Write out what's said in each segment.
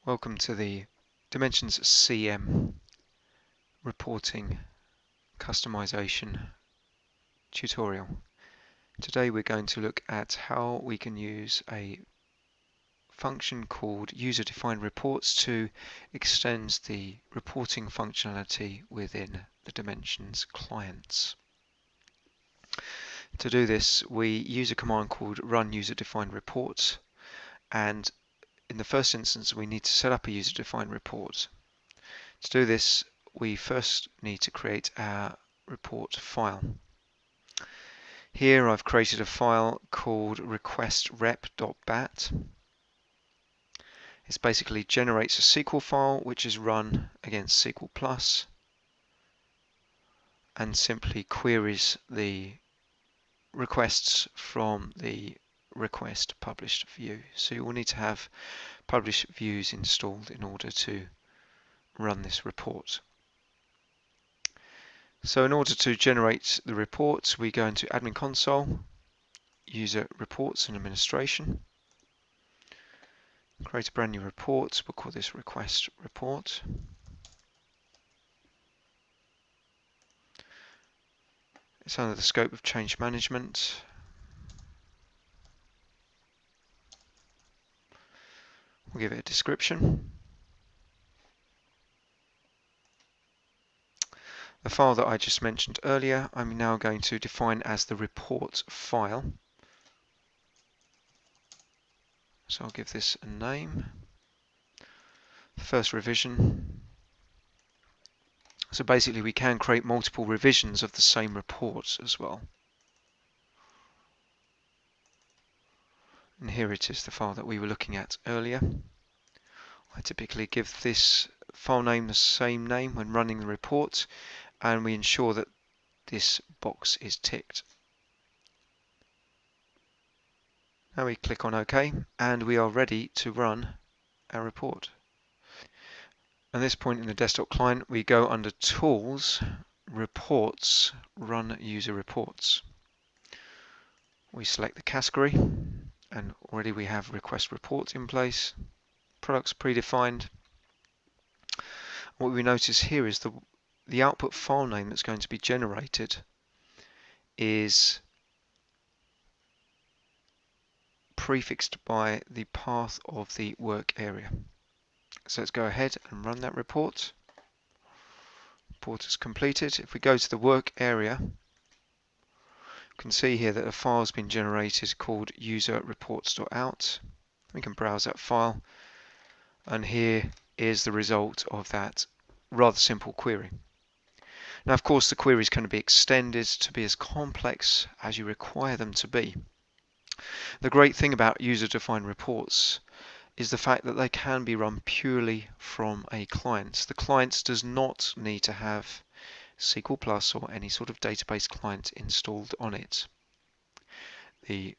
Welcome to the Dimensions CM reporting customization tutorial. Today we're going to look at how we can use a function called user-defined reports to extend the reporting functionality within the Dimensions clients. To do this, we use a command called run user-defined reports, and in the first instance we need to set up a user-defined report. To do this, we first need to create our report file. Here I've created a file called requestrep.bat. It basically generates a SQL file which is run against SQL Plus and simply queries the requests from the request published view. So you will need to have published views installed in order to run this report. So in order to generate the report, we go into Admin Console, User Reports and Administration, create a brand new report. We'll call this Request Report. It's under the scope of change management. We'll give it a description. The file that I just mentioned earlier, I'm now going to define as the report file. So I'll give this a name. First revision. So basically we can create multiple revisions of the same report as well. And here it is, the file that we were looking at earlier. I typically give this file name the same name when running the report, and we ensure that this box is ticked. Now we click on OK, and we are ready to run our report. At this point in the desktop client, we go under Tools, Reports, Run User Reports. We select the category, and already we have Request Report in place. Products predefined. What we notice here is the output file name that's going to be generated is prefixed by the path of the work area. So let's go ahead and run that report. Report is completed. If we go to the work area, you can see here that a file has been generated called user-reports.out. We can browse that file, and here is the result of that rather simple query. Now, of course, the queries can be extended to be as complex as you require them to be. The great thing about user-defined reports is the fact that they can be run purely from a client. The client does not need to have SQL Plus or any sort of database client installed on it. The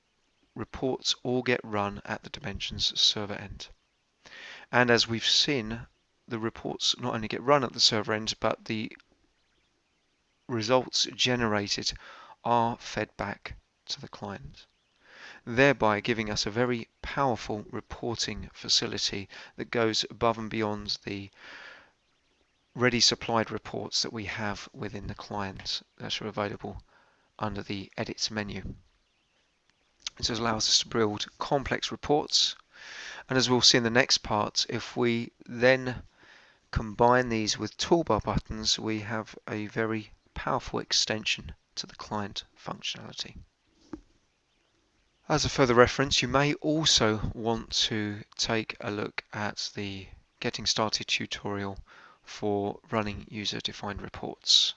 reports all get run at the Dimensions server end. And as we've seen, the reports not only get run at the server end, but the results generated are fed back to the client, thereby giving us a very powerful reporting facility that goes above and beyond the ready supplied reports that we have within the client that are available under the Edit menu. This allows us to build complex reports, and as we'll see in the next part, if we then combine these with toolbar buttons, we have a very powerful extension to the client functionality. As a further reference, you may also want to take a look at the Getting Started tutorial for running user-defined reports.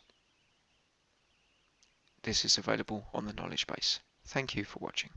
This is available on the knowledge base. Thank you for watching.